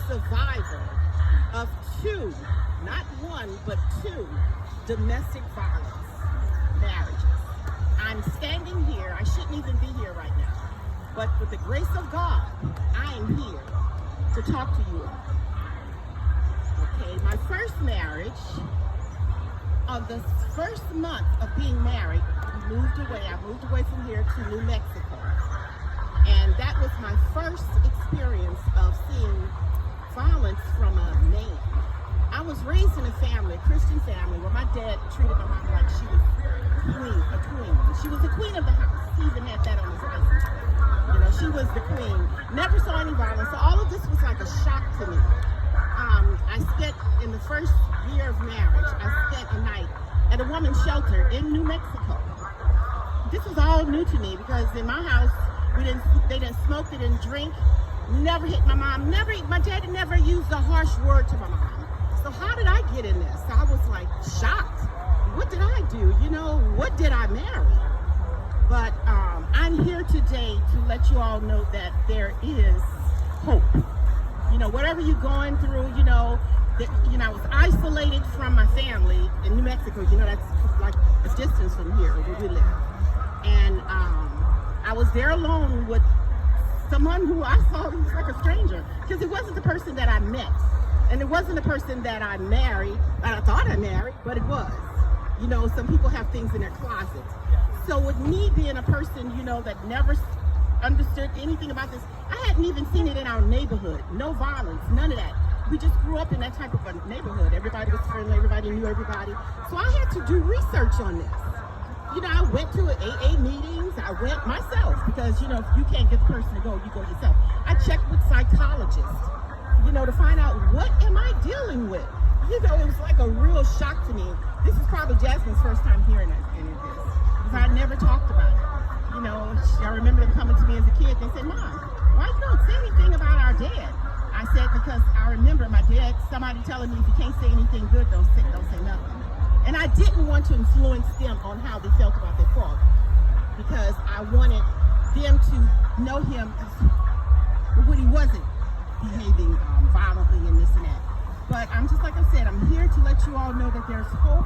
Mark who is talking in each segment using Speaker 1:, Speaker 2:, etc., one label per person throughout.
Speaker 1: survivor of two, not one, but two domestic violence marriages. I'm standing here, I shouldn't even be here right now, but with the grace of God, I am here to talk to you all. Okay, my first marriage, on the first month of being married, I moved away from here to New Mexico. And that was my first experience of seeing violence from a man. I was raised in a Christian family, where my dad treated my mom like she was a queen. She was the queen of the house. He even had that on his license plate. You know, she was the queen. Never saw any violence. So all of this was like a shock to me. I spent, in the first year of marriage, I spent a night at a woman's shelter in New Mexico. This was all new to me because in my house, they didn't smoke, they didn't drink, never hit my mom, my dad never used a harsh word to my mom. So how did I get in this? I was like shocked. What did I do? You know, what did I marry? But I'm here today to let you all know that there is hope. You know, whatever you're going through, I was isolated from my family in New Mexico. You know, that's like a distance from here where we live. And I was there alone with someone who I saw was like a stranger, because it wasn't the person that I met, and it wasn't the person that I married, that I thought I married, but it was. You know, some people have things in their closets. So with me being a person, that never understood anything about this, I hadn't even seen it in our neighborhood. No violence, none of that. We just grew up in that type of a neighborhood. Everybody was friendly, everybody knew everybody. So I had to do research on this. I went to AA meetings, I went myself, because, if you can't get the person to go, you go yourself. I checked with psychologists, to find out what am I dealing with. It was like a real shock to me. This is probably Jasmine's first time hearing any of this, because I never talked about it. I remember them coming to me as a kid, they said, "Mom, why you don't say anything about our dad?" I said, because I remember my dad, somebody telling me, if you can't say anything good, don't say nothing. And I didn't want to influence them on how they felt about their father, because I wanted them to know him when he wasn't behaving violently and this and that. But I'm just, like I said, I'm here to let you all know that there's hope.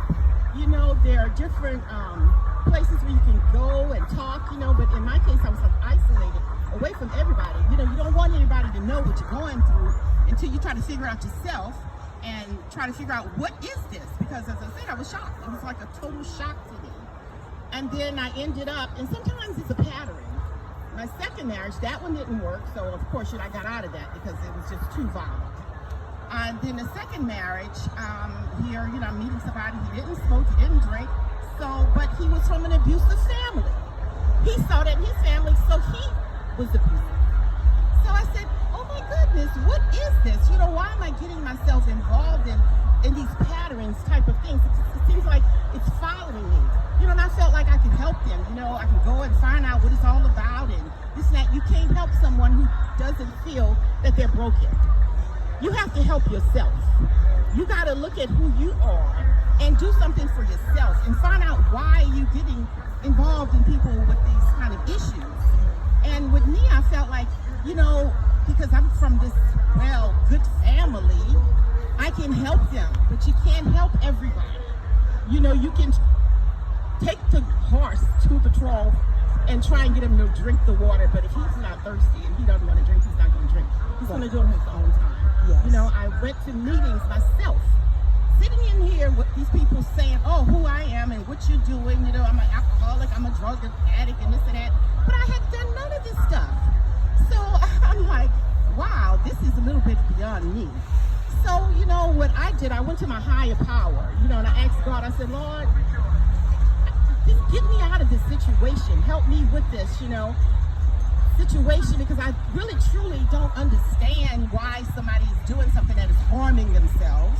Speaker 1: There are different places where you can go and talk, but in my case, I was like isolated, away from everybody. You don't want anybody to know what you're going through until you try to figure out yourself and try to figure out what is this, because as I said, I was shocked. It was like a total shock to me. And then I ended up, and sometimes it's a pattern. My second marriage, that one didn't work, so of course I got out of that because it was just too violent. And then the second marriage, here, I'm meeting somebody, he didn't smoke, he didn't drink, but he was from an abusive family. He saw that in his family, so he was abusive. So I said, oh my goodness, what is this? Why am I getting myself involved in these patterns type of things? It seems like it's following me. And I felt like I could help them. I can go and find out what it's all about and this and that. You can't help someone who doesn't feel that they're broken. You have to help yourself. You got to look at who you are and do something for yourself and find out why you're getting involved in people with these kind of issues. And with me, I felt like, because I'm from this, good family, I can help them, but you can't help everybody. You can take the horse to the trough and try and get him to drink the water, but if he's not thirsty and he doesn't want to drink, he's not going to drink. He's going to do it on his own time. Yes. I went to meetings myself, sitting in here with these people saying, oh, who I am and what you're doing. I'm an alcoholic, I'm a drug addict and this and that. But I had done none of this stuff. So I'm like, wow, this is a little bit beyond me. So, what I did, I went to my higher power, and I asked God, I said, Lord, just get me out of this situation. Help me with this, situation, because I really, truly don't understand why somebody is doing something that is harming themselves,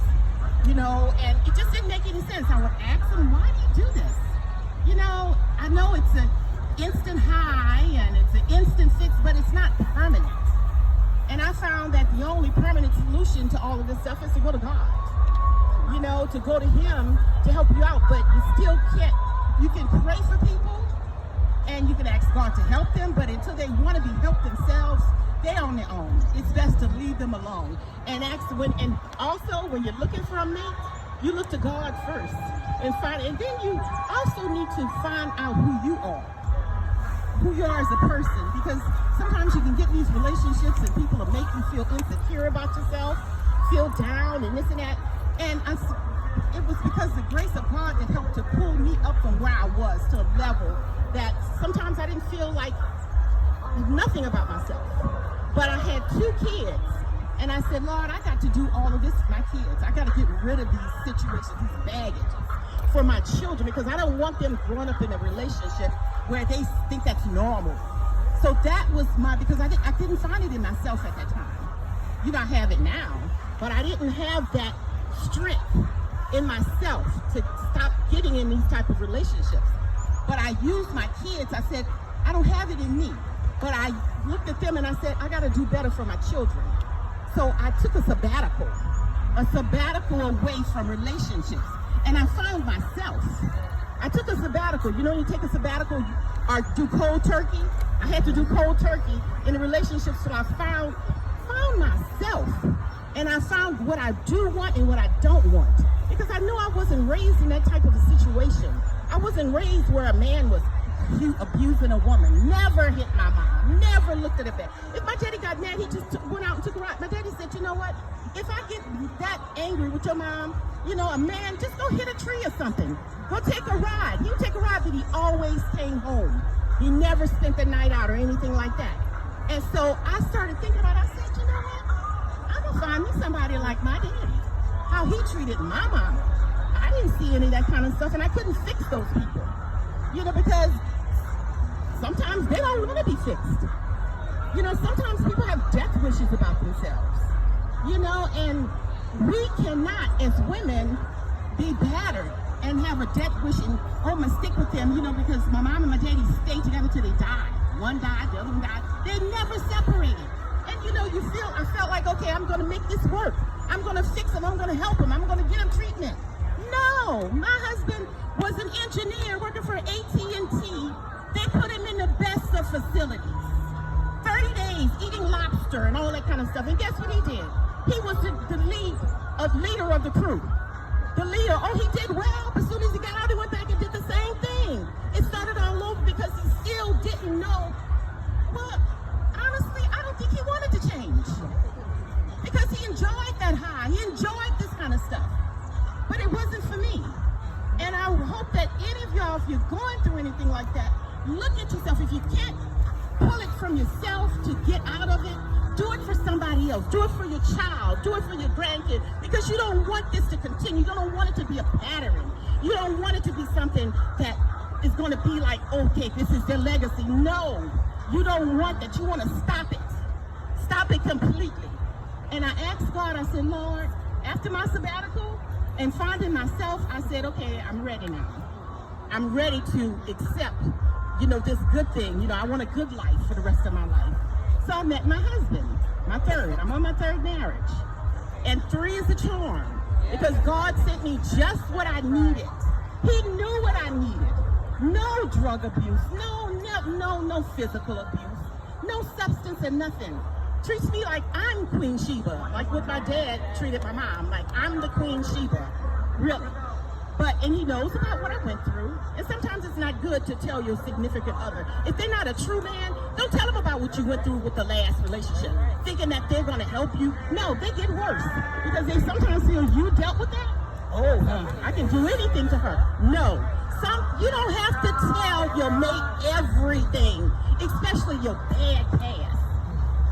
Speaker 1: and it just didn't make any sense. I would ask them, why do you do this? I know it's an instant high and it's an instant fix, but it's not permanent. And I found that the only permanent solution to all of this stuff is to go to God, to go to Him to help you out, but you still can't. You can pray for people and you can ask God to help them, but until they want to be helped themselves, they don't on their own. It's best to leave them alone. And also when you're looking for a mate, you look to God first and then you also need to find out who you are as a person, because sometimes you can get in these relationships and people will make you feel insecure about yourself, feel down and this and that. And it was because the grace of God that helped to pull me up from where I was to a level that sometimes I didn't feel like nothing about myself. But I had 2 kids, and I said, Lord, I got to do all of this with my kids. I got to get rid of these situations, these baggages for my children, because I don't want them growing up in a relationship where they think that's normal. So that was because I didn't find it in myself at that time. You know, I have it now, but I didn't have that strength in myself to stop getting in these type of relationships. But I used my kids. I said, I don't have it in me. But I looked at them and I said, I got to do better for my children. So I took a sabbatical away from relationships. And I found myself. I took a sabbatical. You know, you take a sabbatical or do cold turkey. I had to do cold turkey in a relationship, so I found myself. And I found what I do want and what I don't want. Because I knew I wasn't raised in that type of a situation. I wasn't raised where a man was abusing a woman. Never hit my mom. Never looked at her back. If my daddy got mad, he just went out and took a ride. My daddy said, you know what? If I get that angry with your mom, you know, a man, just go hit a tree or something. Go take a ride. He would take a ride, but he always came home. He never spent the night out or anything like that. And so I started thinking about it. I said, you know what? I'm going to find me somebody like my daddy. How he treated my mama. I didn't see any of that kind of stuff, and I couldn't fix those people. You know, because sometimes they don't want to be fixed. You know, sometimes people have death wishes about themselves. You know, and we cannot, as women, be battered and have a death wish and, oh, I'm going to stick with them, you know, because my mom and my daddy stayed together till they died. One died, the other one died. They never separated. And, you know, I felt like, okay, I'm going to make this work. I'm going to fix him. I'm going to help him. I'm going to get him treatment. No, my husband was an engineer working for AT&T. They put him in the best of facilities. 30 days eating lobster and all that kind of stuff. And guess what he did? He was the leader of the crew. The leader, oh, he did well. As soon as he got out, he went back and did the same thing. It started all over because he still didn't know. Well, honestly, I don't think he wanted to change. Because he enjoyed that high. He enjoyed this kind of stuff. But it wasn't for me. And I hope that any of y'all, if you're going through anything like that, look at yourself. If you can't pull it from yourself to get out of it, do it for somebody else. Do it for your child. Do it for your grandkid. Because you don't want this to continue. You don't want it to be a pattern. You don't want it to be something that is going to be like, okay, this is their legacy. No, you don't want that. You want to stop it. Stop it completely. And I asked God, I said, Lord, after my sabbatical and finding myself, I said, okay, I'm ready now. I'm ready to accept, you know, this good thing. You know, I want a good life for the rest of my life. So I met my husband, my third. I'm on my third marriage. And 3 is the charm. Because God sent me just what I needed. He knew what I needed. No drug abuse, no physical abuse, no substance and nothing. Treats me like I'm Queen Sheba, like what my dad treated my mom, like I'm the Queen Sheba, really. And he knows about what I went through. And sometimes it's not good to tell your significant other. If they're not a true man, don't tell them about what you went through with the last relationship, thinking that they're going to help you. No, they get worse because they sometimes feel you dealt with that. Oh, I can do anything to her. No, you don't have to tell your mate everything, especially your bad past,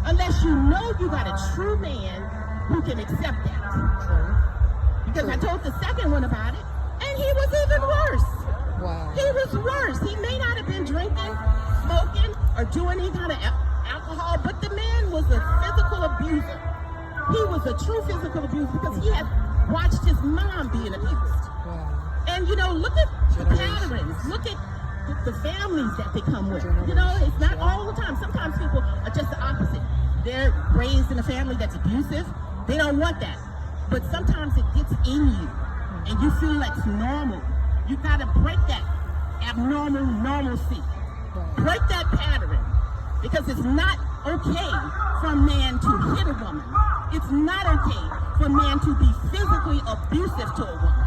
Speaker 1: unless you know you got a true man who can accept that. Because I told the second one about it, and he was even worse.
Speaker 2: Wow.
Speaker 1: He was worse. He may not have been drinking, smoking, or doing any kind of alcohol, but the man was a physical abuser. He was a true physical abuser because he had watched his mom being abused.
Speaker 2: Wow.
Speaker 1: And, you know, look at the patterns. Look at the families that they come with. You know, it's not all the time. Sometimes people are just the opposite. They're raised in a family that's abusive. They don't want that. But sometimes it gets in you. And you feel that's normal. You gotta break that abnormal normalcy. Break that pattern. Because it's not okay for a man to hit a woman. It's not okay for a man to be physically abusive to a woman.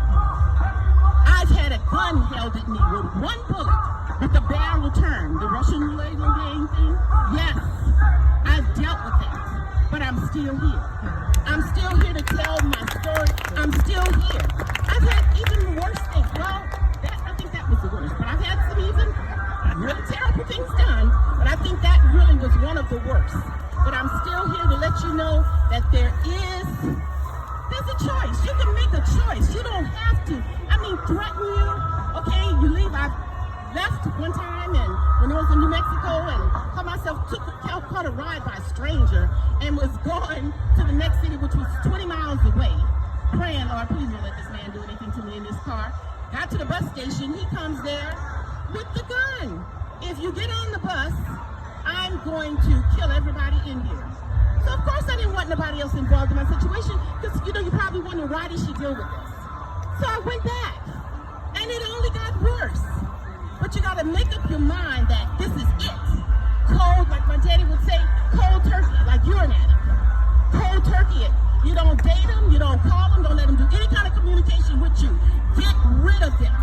Speaker 1: I've had a gun held at me with one bullet, with the barrel turned. The Russian roulette game thing? Yes, I've dealt with that, but I'm still here. I'm still here to tell my story. I'm still here. I've had even worse things. Well, I think that was the worst, but I've had some even really terrible things done, but I think that really was one of the worst. But I'm still here to let you know that there's a choice. You can make a choice. You don't have to, threaten you. Okay, you leave. I left one time and when I was in New Mexico and caught a ride by a stranger and was going to the next city, which was 20 miles away, praying, Lord, please don't let this man do anything to me in this car. Got to the bus station. He comes there with the gun. If you get on the bus, I'm going to kill everybody in here. So of course I didn't want nobody else involved in my situation because you probably wondering why did she deal with this. So I went back and it only got worse. But you gotta make up your mind that this is it. Cold, like my daddy would say, cold turkey, like you're an addict. Cold turkey it. You don't date them, you don't call them, don't let them do any kind of communication with you. Get rid of them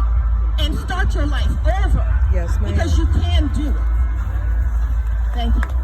Speaker 1: and start your life over.
Speaker 2: Yes, ma'am.
Speaker 1: Because you can do it. Thank you.